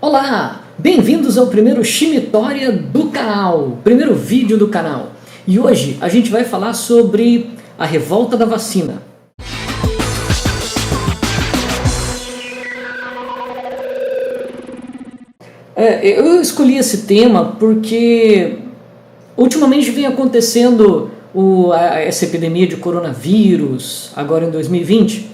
Olá, bem-vindos ao primeiro Chimitória do canal, primeiro vídeo do canal. E hoje a gente vai falar sobre a revolta da vacina. Eu escolhi esse tema porque ultimamente vem acontecendo essa epidemia de coronavírus, agora em 2020,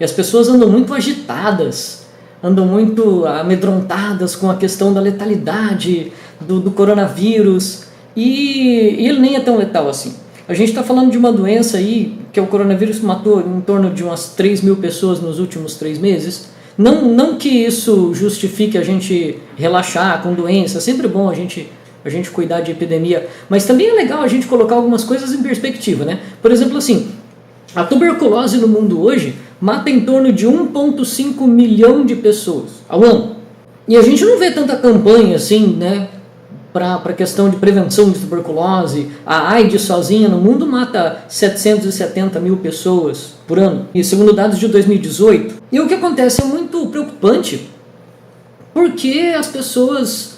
e as pessoas andam muito agitadas, andam muito amedrontadas com a questão da letalidade do coronavírus, e ele nem é tão letal assim. A gente está falando de uma doença aí, que é o coronavírus, que matou em torno de umas 3 mil pessoas nos últimos 3 meses. Não que isso justifique a gente relaxar com doença, é sempre bom a gente cuidar de epidemia, mas também é legal a gente colocar algumas coisas em perspectiva, né? Por exemplo, assim, a tuberculose no mundo hoje mata em torno de 1,5 milhão de pessoas ao ano. E a gente não vê tanta campanha assim, né, para a questão de prevenção de tuberculose. A AIDS sozinha no mundo mata 770 mil pessoas por ano, e segundo dados de 2018. E o que acontece é muito preocupante, porque as pessoas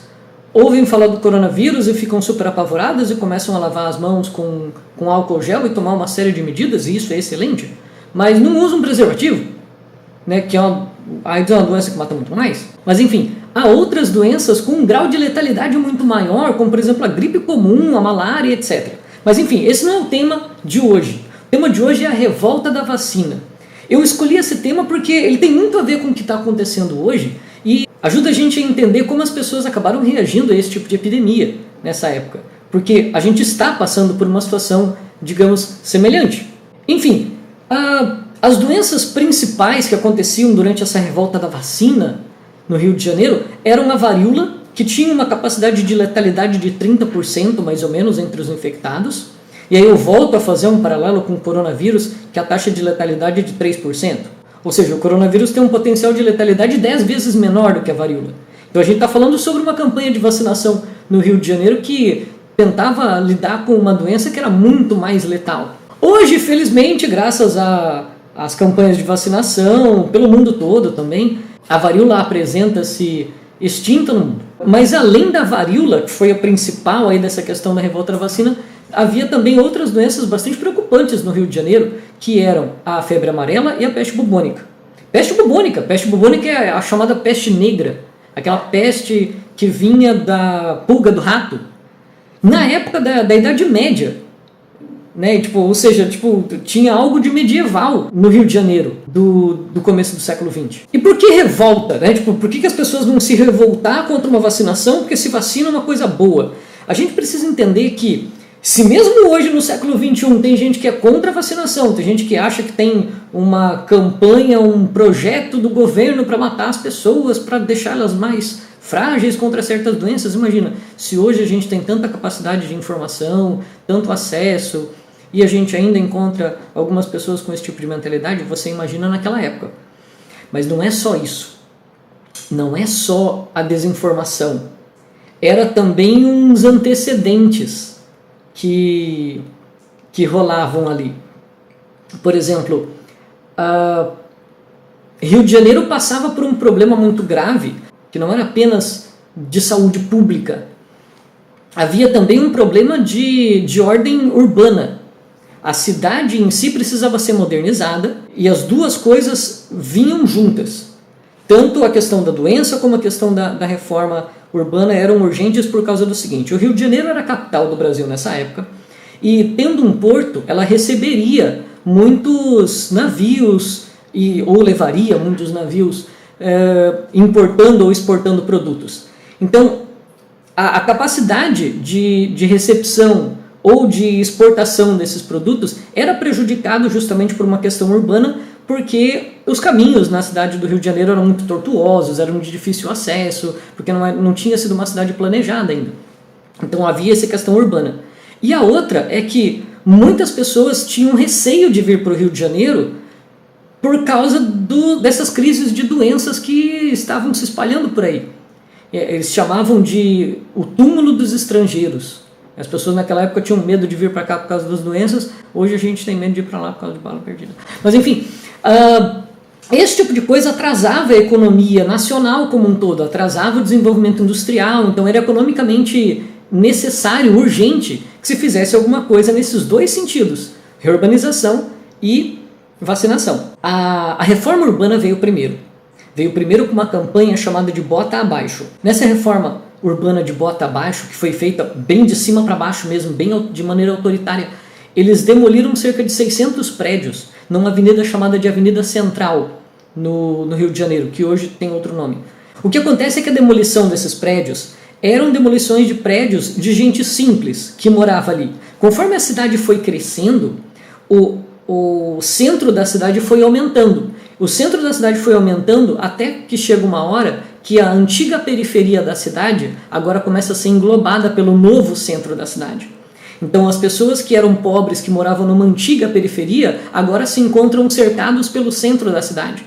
ouvem falar do coronavírus e ficam super apavoradas e começam a lavar as mãos com álcool gel e tomar uma série de medidas, e isso é excelente, mas não usam preservativo, né, que a AIDS é uma doença que mata muito mais. Mas enfim, há outras doenças com um grau de letalidade muito maior, como por exemplo a gripe comum, a malária, etc. Mas enfim, esse não é o tema de hoje. O tema de hoje é a revolta da vacina. Eu escolhi esse tema porque ele tem muito a ver com o que está acontecendo hoje e ajuda a gente a entender como as pessoas acabaram reagindo a esse tipo de epidemia nessa época. Porque a gente está passando por uma situação, digamos, semelhante. Enfim, as doenças principais que aconteciam durante essa revolta da vacina no Rio de Janeiro eram a varíola, que tinha uma capacidade de letalidade de 30% mais ou menos entre os infectados. E aí eu volto a fazer um paralelo com o coronavírus, que a taxa de letalidade é de 3%. Ou seja, o coronavírus tem um potencial de letalidade 10 vezes menor do que a varíola. Então a gente está falando sobre uma campanha de vacinação no Rio de Janeiro que tentava lidar com uma doença que era muito mais letal. Hoje, felizmente, graças às campanhas de vacinação, pelo mundo todo também, a varíola apresenta-se extinta no mundo. Mas além da varíola, que foi a principal aí dessa questão da revolta da vacina, havia também outras doenças bastante preocupantes no Rio de Janeiro, que eram a febre amarela e a peste bubônica. Peste bubônica é a chamada peste negra, aquela peste que vinha da pulga do rato, na época da Idade Média. Né? Ou seja, tinha algo de medieval no Rio de Janeiro do começo do século XX. E por que revolta? Né? Por que as pessoas vão se revoltar contra uma vacinação? Porque se vacina é uma coisa boa. A gente precisa entender que, se mesmo hoje no século XXI tem gente que é contra a vacinação, tem gente que acha que tem uma campanha, um projeto do governo para matar as pessoas, para deixá-las mais frágeis contra certas doenças, imagina, se hoje a gente tem tanta capacidade de informação, tanto acesso, e a gente ainda encontra algumas pessoas com esse tipo de mentalidade, você imagina naquela época. Mas não é só isso. Não é só a desinformação. Era também uns antecedentes que rolavam ali. Por exemplo, Rio de Janeiro passava por um problema muito grave, que não era apenas de saúde pública. Havia também um problema de ordem urbana. A cidade em si precisava ser modernizada e as duas coisas vinham juntas. Tanto a questão da doença como a questão da reforma urbana eram urgentes por causa do seguinte: o Rio de Janeiro era a capital do Brasil nessa época e, tendo um porto, ela receberia muitos navios ou levaria muitos navios importando ou exportando produtos. Então, a capacidade de recepção ou de exportação desses produtos era prejudicado justamente por uma questão urbana, porque os caminhos na cidade do Rio de Janeiro eram muito tortuosos, eram de difícil acesso, porque não tinha sido uma cidade planejada ainda. Então havia essa questão urbana. E a outra é que muitas pessoas tinham receio de vir para o Rio de Janeiro por causa dessas crises de doenças que estavam se espalhando por aí. Eles chamavam de o túmulo dos estrangeiros. As pessoas naquela época tinham medo de vir para cá por causa das doenças, hoje a gente tem medo de ir para lá por causa de bala perdida. Mas enfim, Esse tipo de coisa atrasava a economia nacional como um todo, atrasava o desenvolvimento industrial, então era economicamente necessário, urgente, que se fizesse alguma coisa nesses dois sentidos, reurbanização e vacinação. A reforma urbana veio primeiro. Veio primeiro com uma campanha chamada de Bota Abaixo. Nessa reforma urbana de Bota Abaixo, que foi feita bem de cima para baixo mesmo, bem de maneira autoritária, eles demoliram cerca de 600 prédios numa avenida chamada de Avenida Central, no Rio de Janeiro, que hoje tem outro nome. O que acontece é que a demolição desses prédios eram demolições de prédios de gente simples que morava ali. Conforme a cidade foi crescendo, o centro da cidade foi aumentando. O centro da cidade foi aumentando até que chega uma hora que a antiga periferia da cidade agora começa a ser englobada pelo novo centro da cidade. Então as pessoas que eram pobres, que moravam numa antiga periferia, agora se encontram cercados pelo centro da cidade.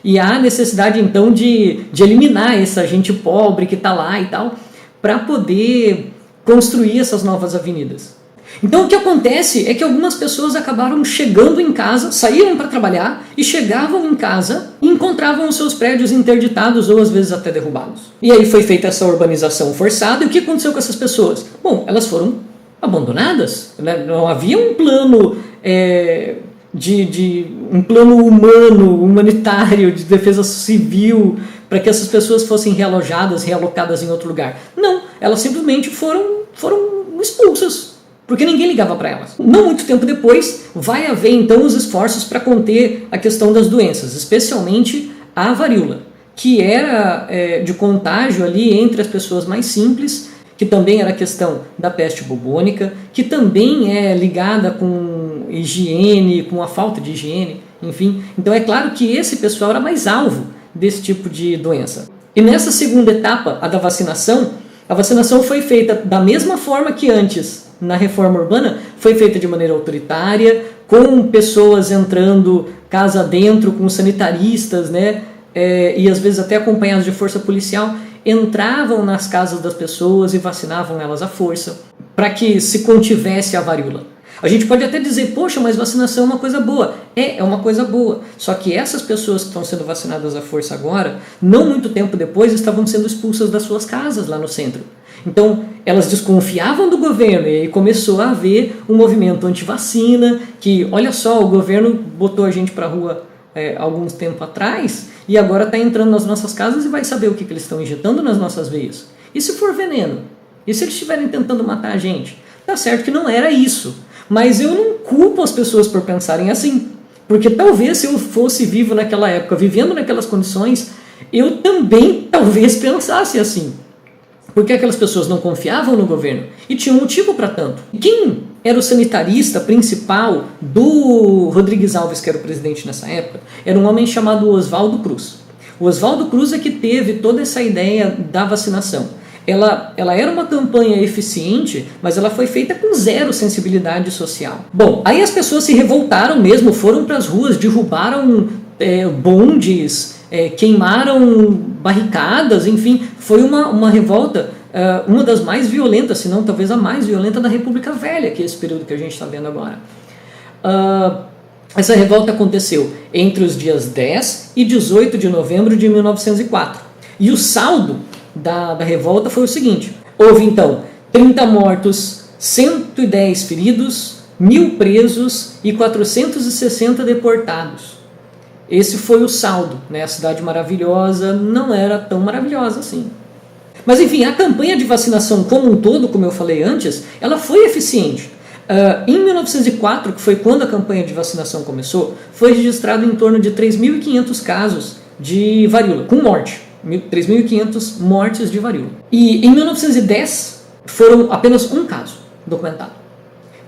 E há necessidade então de eliminar essa gente pobre que está lá e tal, para poder construir essas novas avenidas. Então o que acontece é que algumas pessoas acabaram chegando em casa, saíram para trabalhar e chegavam em casa e encontravam os seus prédios interditados ou às vezes até derrubados. E aí foi feita essa urbanização forçada e o que aconteceu com essas pessoas? Bom, elas foram abandonadas, né? Não havia um plano um plano humano, humanitário, de defesa civil para que essas pessoas fossem realojadas, realocadas em outro lugar. Não, elas simplesmente foram expulsas, porque ninguém ligava para elas. Não muito tempo depois, vai haver então os esforços para conter a questão das doenças, especialmente a varíola, que era de contágio ali entre as pessoas mais simples, que também era a questão da peste bubônica, que também é ligada com higiene, com a falta de higiene, enfim. Então é claro que esse pessoal era mais alvo desse tipo de doença. E nessa segunda etapa, a vacinação foi feita da mesma forma que antes, na reforma urbana, foi feita de maneira autoritária, com pessoas entrando casa dentro, com sanitaristas, né? E às vezes até acompanhados de força policial, entravam nas casas das pessoas e vacinavam elas à força, para que se contivesse a varíola. A gente pode até dizer, poxa, mas vacinação é uma coisa boa. É uma coisa boa. Só que essas pessoas que estão sendo vacinadas à força agora, não muito tempo depois, estavam sendo expulsas das suas casas lá no centro. Então, elas desconfiavam do governo e aí começou a haver um movimento anti-vacina, que, olha só, o governo botou a gente para a rua alguns tempo atrás e agora está entrando nas nossas casas e vai saber o que eles estão injetando nas nossas veias. E se for veneno? E se eles estiverem tentando matar a gente? Tá certo que não era isso, mas eu não culpo as pessoas por pensarem assim, porque talvez se eu fosse vivo naquela época, vivendo naquelas condições, eu também talvez pensasse assim. Porque aquelas pessoas não confiavam no governo e tinham motivo para tanto. Quem era o sanitarista principal do Rodrigues Alves, que era o presidente nessa época, era um homem chamado Oswaldo Cruz. O Oswaldo Cruz é que teve toda essa ideia da vacinação. Ela era uma campanha eficiente, mas ela foi feita com zero sensibilidade social. Bom, aí as pessoas se revoltaram mesmo, foram para as ruas, derrubaram bondes, queimaram barricadas, enfim, foi uma revolta, uma das mais violentas, se não talvez a mais violenta da República Velha, que é esse período que a gente está vendo agora. Essa revolta aconteceu entre os dias 10 e 18 de novembro de 1904. E o saldo da revolta foi o seguinte: houve então 30 mortos, 110 feridos, 1.000 presos e 460 deportados. Esse foi o saldo, né? A cidade maravilhosa não era tão maravilhosa assim. Mas enfim, a campanha de vacinação como um todo, como eu falei antes, ela foi eficiente. Em 1904, que foi quando a campanha de vacinação começou, foi registrado em torno de 3.500 casos de varíola, com morte. 3.500 mortes de varíola. E em 1910, foram apenas um caso documentado.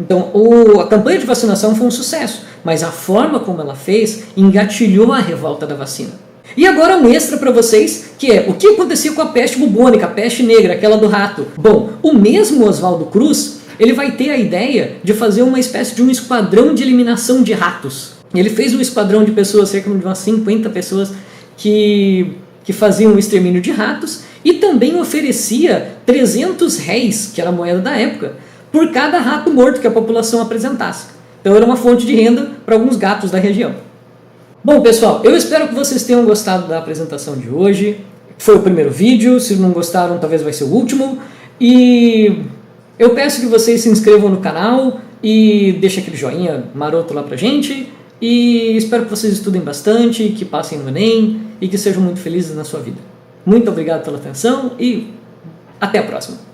Então, a campanha de vacinação foi um sucesso, mas a forma como ela fez engatilhou a revolta da vacina. E agora um extra para vocês, que é o que acontecia com a peste bubônica, a peste negra, aquela do rato. Bom, o mesmo Oswaldo Cruz, ele vai ter a ideia de fazer uma espécie de um esquadrão de eliminação de ratos. Ele fez um esquadrão de pessoas, cerca de umas 50 pessoas, que faziam o extermínio de ratos, e também oferecia 300 réis, que era a moeda da época, por cada rato morto que a população apresentasse. Então era uma fonte de renda para alguns gatos da região. Bom, pessoal, eu espero que vocês tenham gostado da apresentação de hoje. Foi o primeiro vídeo, se não gostaram, talvez vai ser o último. E eu peço que vocês se inscrevam no canal e deixem aquele joinha maroto lá pra gente. E espero que vocês estudem bastante, que passem no Enem e que sejam muito felizes na sua vida. Muito obrigado pela atenção e até a próxima.